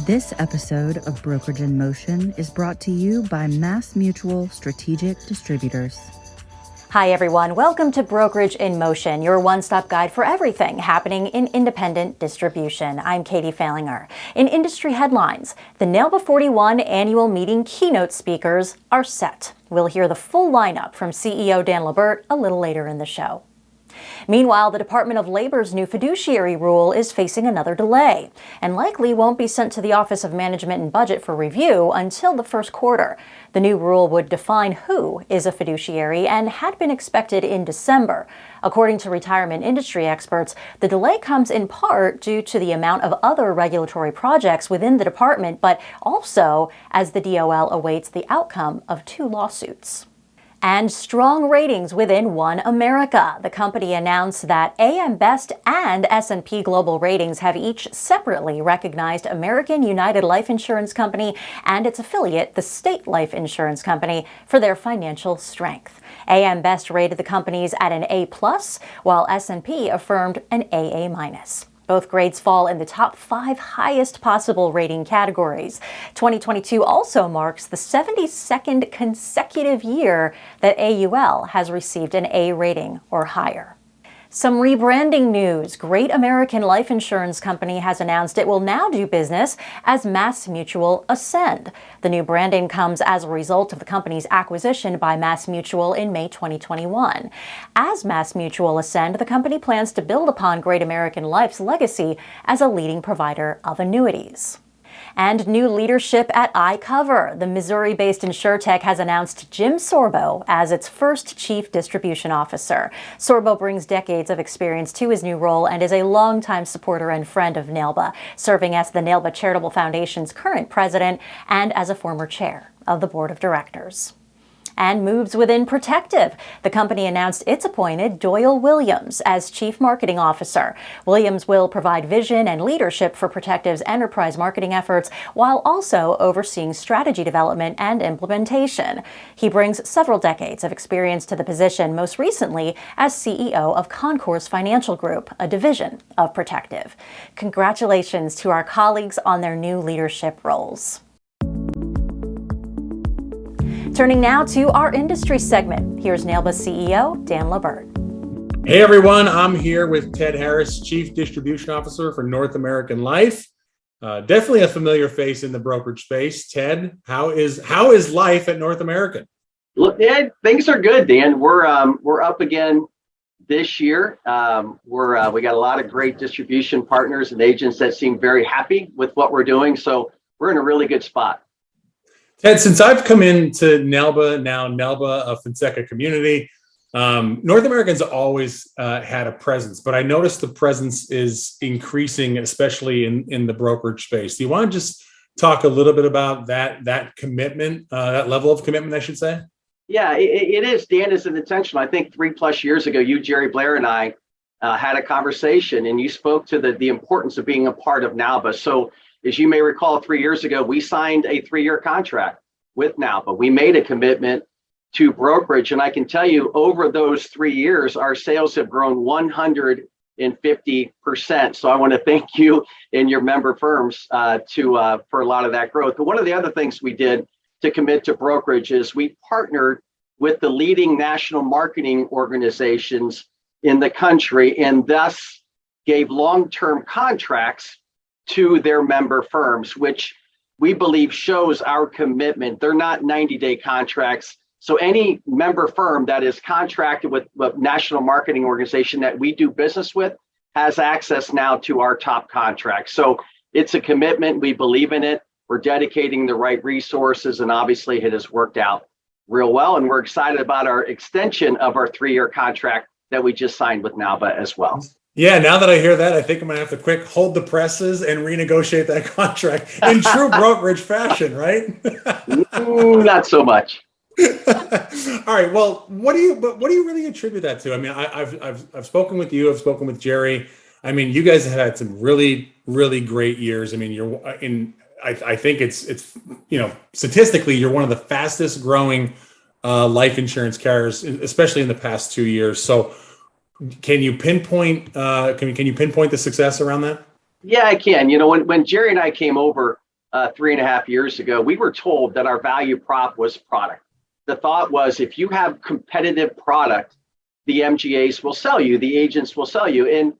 This episode of Brokerage in Motion is brought to you by MassMutual Strategic Distributors. Hi, everyone. Welcome to Brokerage in Motion, your one-stop guide for everything happening in independent distribution. I'm Katie Fehlinger. In industry headlines, the NAILBA 41 annual meeting keynote speakers are set. We'll hear the full lineup from CEO Dan LaBert a little later in the show. Meanwhile, the Department of Labor's new fiduciary rule is facing another delay and likely won't be sent to the Office of Management and Budget for review until the first quarter. The new rule would define who is a fiduciary and had been expected in December. According to retirement industry experts, the delay comes in part due to the amount of other regulatory projects within the department, but also as the DOL awaits the outcome of 2 lawsuits. And strong ratings within One America. The company announced that AM Best and S&P Global Ratings have each separately recognized American United Life Insurance Company and its affiliate, the State Life Insurance Company, for their financial strength. AM Best rated the companies at an A+, while S&P affirmed an AA-. Both grades fall in the top 5 highest possible rating categories. 2022 also marks the 72nd consecutive year that AUL has received an A rating or higher. Some rebranding news. Great American Life Insurance Company has announced it will now do business as MassMutual Ascend. The new branding comes as a result of the company's acquisition by MassMutual in May 2021. As MassMutual Ascend, the company plans to build upon Great American Life's legacy as a leading provider of annuities. And new leadership at iCover. The Missouri-based insurtech has announced Jim Sorbo as its first chief distribution officer. Sorbo brings decades of experience to his new role and is a longtime supporter and friend of NAILBA, serving as the NAILBA Charitable Foundation's current president and as a former chair of the board of directors. And moves within Protective. The company announced it's appointed Doyle Williams as Chief Marketing Officer. Williams will provide vision and leadership for Protective's enterprise marketing efforts while also overseeing strategy development and implementation. He brings several decades of experience to the position, most recently as CEO of Concourse Financial Group, a division of Protective. Congratulations to our colleagues on their new leadership roles. Turning now to our industry segment. Here's NAILBA CEO Dan LaBert. Hey everyone, I'm here with Ted Harris, Chief Distribution Officer for North American Life. Definitely a familiar face in the brokerage space. Ted, how is life at North American? Look, Ed, things are good, Dan. We're up again this year. We got a lot of great distribution partners and agents that seem very happy with what we're doing. So we're in a really good spot. Ted, since I've come into NAILBA, a Fonseca community, North American's always had a presence, but I noticed the presence is increasing, especially in the brokerage space. Do you want to just talk a little bit about that commitment, that level of commitment, I should say? Yeah, it is, Dan. It's an intentional. I think 3+ years ago, you, Jerry Blair, and I had a conversation, and you spoke to the importance of being a part of NAILBA. So, as you may recall, 3 years ago, we signed a 3-year contract with NAILBA. We made a commitment to brokerage. And I can tell you, over those 3 years, our sales have grown 150%. So I want to thank you and your member firms for a lot of that growth. But one of the other things we did to commit to brokerage is we partnered with the leading national marketing organizations in the country and thus gave long-term contracts to their member firms, which we believe shows our commitment. They're not 90-day contracts. So any member firm that is contracted with a national marketing organization that we do business with has access now to our top contracts. So it's a commitment. We believe in it. We're dedicating the right resources, and obviously it has worked out real well. And we're excited about our extension of our 3-year contract that we just signed with NAILBA as well. Yeah, now that I hear that, I think I'm going to have to quick hold the presses and renegotiate that contract in true brokerage fashion, right? Not so much. All right. Well, what do you really attribute that to? I mean, I've spoken with you. I've spoken with Jerry. I mean, you guys have had some really, really great years. I mean, I think it's statistically, you're one of the fastest growing life insurance carriers, especially in the past 2 years. So, can you pinpoint the success around that? Yeah, I can. When Jerry and I came over 3.5 years ago, we were told that our value prop was product. The thought was, if you have competitive product, the MGAs will sell you, the agents will sell you. And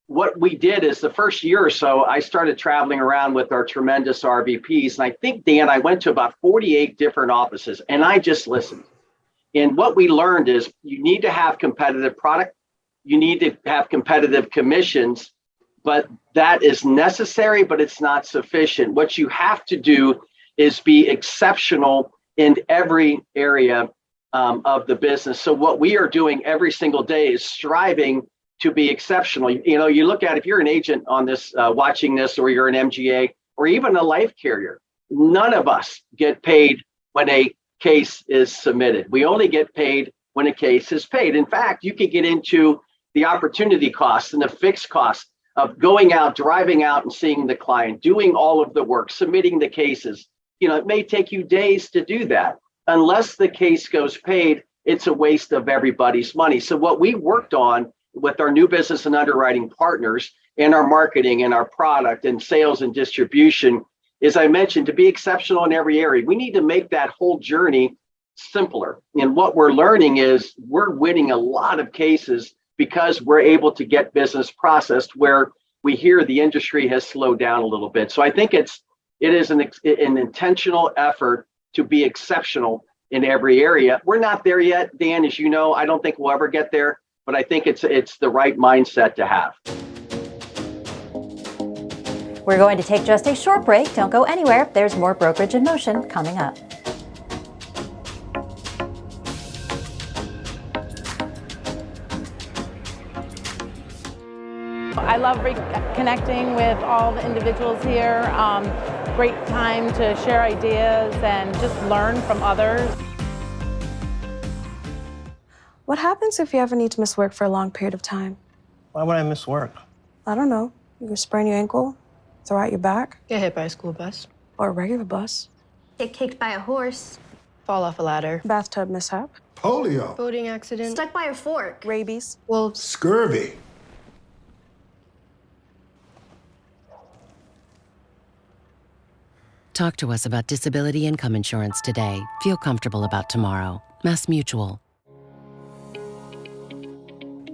what we did is the first year or so, I started traveling around with our tremendous RVPs. And I think, Dan, I went to about 48 different offices and I just listened. And what we learned is you need to have competitive product. You need to have competitive commissions, but that is necessary, but it's not sufficient. What you have to do is be exceptional in every area of the business. So what we are doing every single day is striving to be exceptional. You know, you look at, if you're an agent on this, watching this, or you're an MGA, or even a life carrier, none of us get paid when a case is submitted. We only get paid when a case is paid. In fact, you could get into the opportunity costs and the fixed costs of going out, driving out and seeing the client, doing all of the work, submitting the cases. You know, it may take you days to do that. Unless the case goes paid, it's a waste of everybody's money. So what we worked on with our new business and underwriting partners and our marketing and our product and sales and distribution, as I mentioned, to be exceptional in every area. We need to make that whole journey simpler. And what we're learning is we're winning a lot of cases because we're able to get business processed where we hear the industry has slowed down a little bit. So I think it is an intentional effort to be exceptional in every area. We're not there yet, Dan, as you know. I don't think we'll ever get there, but I think it's the right mindset to have. We're going to take just a short break. Don't go anywhere. There's more Brokerage in Motion coming up. I love connecting with all the individuals here. Great time to share ideas and just learn from others. What happens if you ever need to miss work for a long period of time? Why would I miss work? I don't know. You sprain your ankle, throw out your back, Get hit by a school bus. or a regular bus, Get kicked by a horse. Fall off a ladder. bathtub mishap, Polio, Boating accident. Stuck by a fork. rabies. Wolves. scurvy. Talk to us about disability income insurance today. Feel comfortable about tomorrow. Mass Mutual.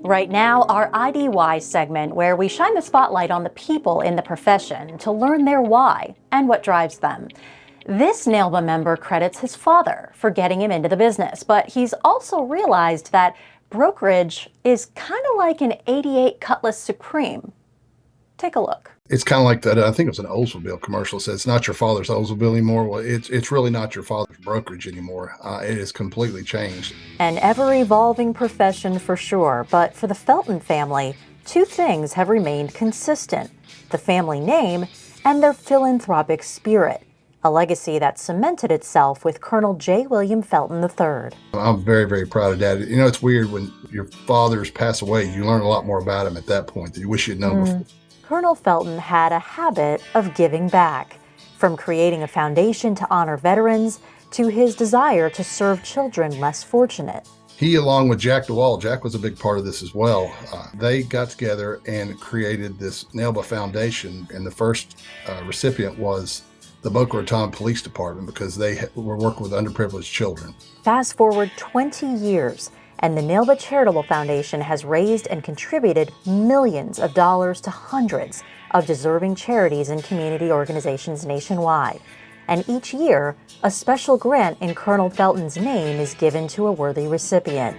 Right now, our IDY segment, where we shine the spotlight on the people in the profession to learn their why and what drives them. This NAILBA member credits his father for getting him into the business, but he's also realized that brokerage is kind of like an '88 Cutlass Supreme. Take a look. It's kind of like that. I think it was an Oldsmobile commercial. It says it's not your father's Oldsmobile anymore. Well, it's really not your father's brokerage anymore. It has completely changed. An ever-evolving profession for sure, but for the Felton family, two things have remained consistent: the family name and their philanthropic spirit, a legacy that cemented itself with Colonel J. William Felton III. I'm very, very proud of Dad. You know, it's weird when your fathers pass away, you learn a lot more about him at that point that you wish you'd known before. Colonel Felton had a habit of giving back, from creating a foundation to honor veterans to his desire to serve children less fortunate. He, along with Jack DeWall, Jack was a big part of this as well. They got together and created this NAILBA Foundation, and the first recipient was the Boca Raton Police Department because they were working with underprivileged children. Fast forward 20 years, and the NAILBA Charitable Foundation has raised and contributed millions of dollars to hundreds of deserving charities and community organizations nationwide. And each year, a special grant in Colonel Felton's name is given to a worthy recipient.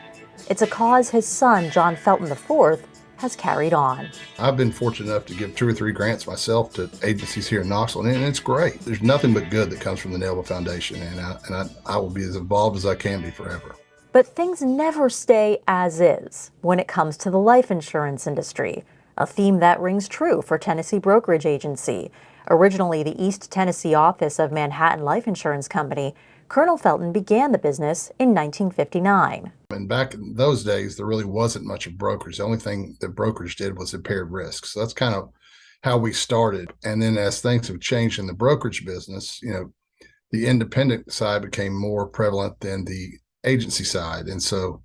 It's a cause his son, John Felton IV, has carried on. I've been fortunate enough to give 2 or 3 grants myself to agencies here in Knoxville, and it's great. There's nothing but good that comes from the NAILBA Foundation, and I will be as involved as I can be forever. But things never stay as is when it comes to the life insurance industry, a theme that rings true for Tennessee Brokerage Agency. Originally the East Tennessee office of Manhattan Life Insurance Company, Colonel Felton began the business in 1959. And back in those days, there really wasn't much of brokerage. The only thing that brokerage did was impaired risk. So that's kind of how we started. And then as things have changed in the brokerage business, you know, the independent side became more prevalent than the agency side. And so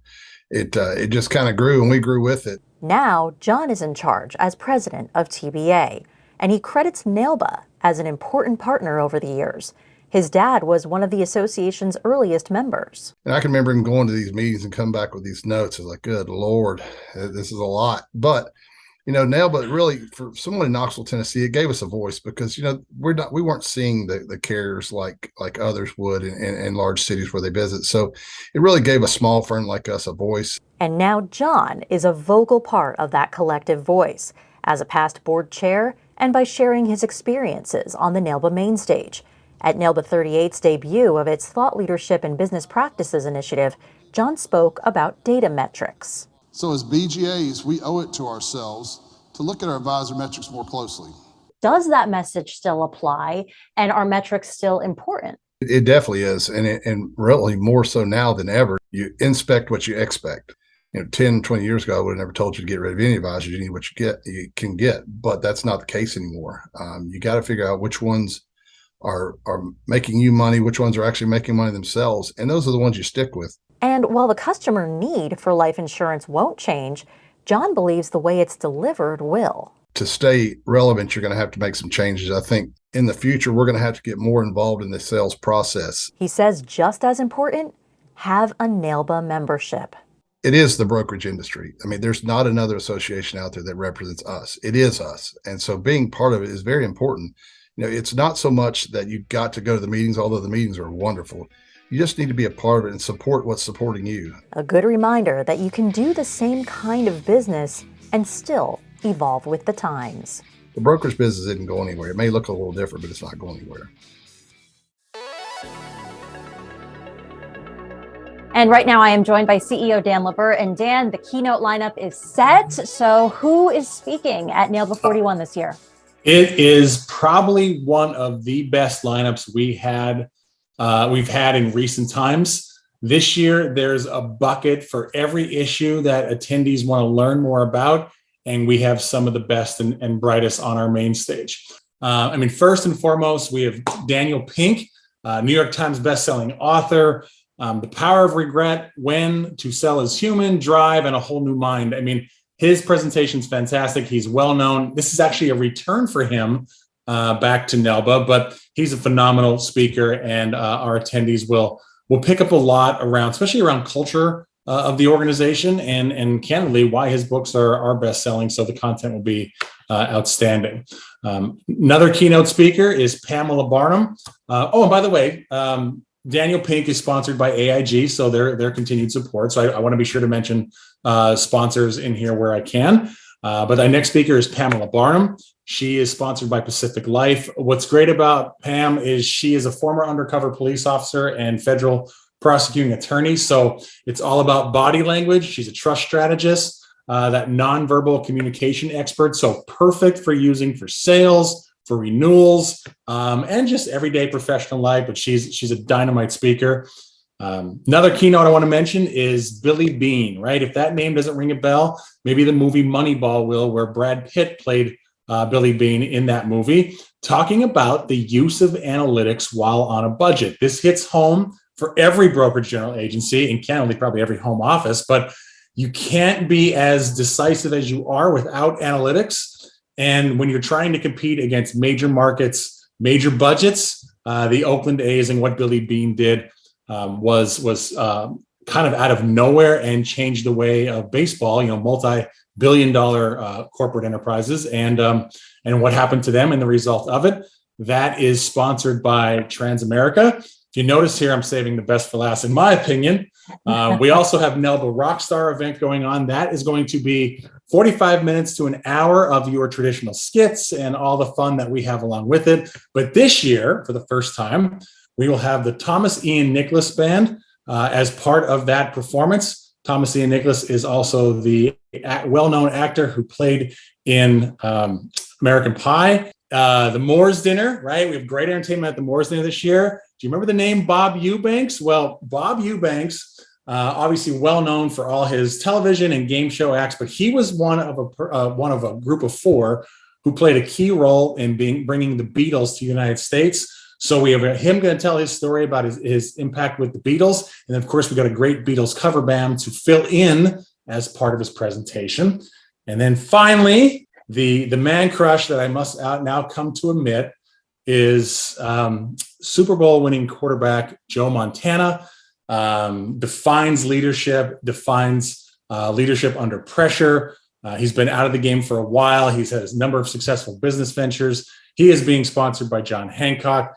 it just kind of grew, and we grew with it. Now, John is in charge as president of TBA. and he credits NAILBA as an important partner over the years. His dad was one of the association's earliest members. And I can remember him going to these meetings and come back with these notes. I was like, good Lord, this is a lot. But, NAILBA really, for someone in Knoxville, Tennessee, it gave us a voice because, we weren't seeing the carriers like others would in large cities where they visit. So it really gave a small firm like us a voice. And now John is a vocal part of that collective voice as a past board chair and by sharing his experiences on the NAILBA main stage. At NAILBA 38's debut of its Thought Leadership and Business Practices initiative, John spoke about data metrics. So as BGAs, we owe it to ourselves to look at our advisor metrics more closely. Does that message still apply, and are metrics still important? It definitely is, and really more so now than ever. You inspect what you expect. 10, 20 years ago, I would have never told you to get rid of any advisors. You need what you can get, but that's not the case anymore. You got to figure out which ones are making you money, which ones are actually making money themselves, and those are the ones you stick with. And while the customer need for life insurance won't change, John believes the way it's delivered will. To stay relevant, you're going to have to make some changes. I think in the future, we're going to have to get more involved in the sales process. He says just as important, have a NAILBA membership. It is the brokerage industry. I mean, there's not another association out there that represents us. It is us. And so being part of it is very important. It's not so much that you've got to go to the meetings, although the meetings are wonderful. You just need to be a part of it and support what's supporting you. A good reminder that you can do the same kind of business and still evolve with the times. The brokerage business didn't go anywhere. It may look a little different, but it's not going anywhere. And right now I am joined by CEO Dan LaBert. And Dan, the keynote lineup is set. So who is speaking at NAILBA 41 this year? It is probably one of the best lineups we've had in recent times. This year, there's a bucket for every issue that attendees want to learn more about, and we have some of the best and brightest on our main stage. First and foremost, we have Daniel Pink, New York Times bestselling author, The Power of Regret, When to Sell is Human, Drive, and a Whole New Mind. His presentation is fantastic. He's well known. This is actually a return for him back to NAILBA, but he's a phenomenal speaker, and our attendees will pick up a lot around, especially around culture of the organization, and candidly why his books are best selling. So the content will be outstanding. Another keynote speaker is Pamela Barnum. And by the way, Daniel Pink is sponsored by AIG, so their continued support. So I want to be sure to mention sponsors in here where I can. But our next speaker is Pamela Barnum. She is sponsored by Pacific Life. What's great about Pam is she is a former undercover police officer and federal prosecuting attorney. So it's all about body language. She's a trust strategist, that nonverbal communication expert. So perfect for using for sales, for renewals, and just everyday professional life. But she's a dynamite speaker. Another keynote I want to mention is Billy Beane, right? If that name doesn't ring a bell, maybe the movie Moneyball will, where Brad Pitt played Billy Beane in that movie, talking about the use of analytics while on a budget. This hits home for every brokerage general agency and candidly probably every home office, but you can't be as decisive as you are without analytics. And when you're trying to compete against major markets, major budgets, the Oakland A's and what Billy Beane did was kind of out of nowhere and changed the way of baseball, multi-billion-dollar corporate enterprises, and what happened to them and the result of it. That is sponsored by Transamerica. If you notice here, I'm saving the best for last, in my opinion. We also have NAILBA Rockstar event going on. That is going to be 45 minutes to an hour of your traditional skits and all the fun that we have along with it. But this year, for the first time, we will have the Thomas Ian Nicholas Band as part of that performance. Thomas Ian Nicholas is also the well-known actor who played in American Pie. The Moores Dinner, right? We have great entertainment at the Moores Dinner this year. Do you remember the name Bob Eubanks? Well, Bob Eubanks, obviously well known for all his television and game show acts, but he was one of a group of four who played a key role in bringing the Beatles to the United States. So we have him going to tell his story about his impact with the Beatles. And then, of course, we got a great Beatles cover band to fill in as part of his presentation. And then finally, The man crush that I must now come to admit is Super Bowl winning quarterback Joe Montana. Defines leadership under pressure. He's been out of the game for a while. He's had a number of successful business ventures. He is being sponsored by John Hancock.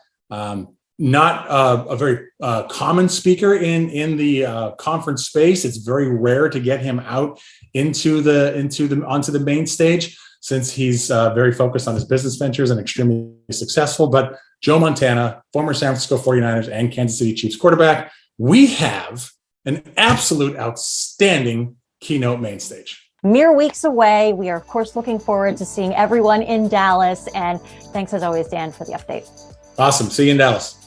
Not a very common speaker in the conference space. It's very rare to get him out onto the main stage, since he's very focused on his business ventures and extremely successful. But Joe Montana, former San Francisco 49ers and Kansas City Chiefs quarterback, we have an absolute outstanding keynote main stage. Mere weeks away. We are, of course, looking forward to seeing everyone in Dallas. And thanks, as always, Dan, for the update. Awesome. See you in Dallas.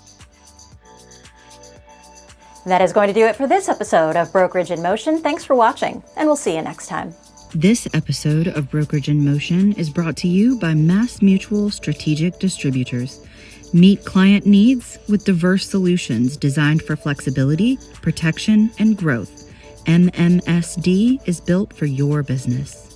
That is going to do it for this episode of Brokerage in Motion. Thanks for watching, and we'll see you next time. This episode of Brokerage in Motion is brought to you by MassMutual Strategic Distributors. Meet client needs with diverse solutions designed for flexibility, protection, and growth. MMSD is built for your business.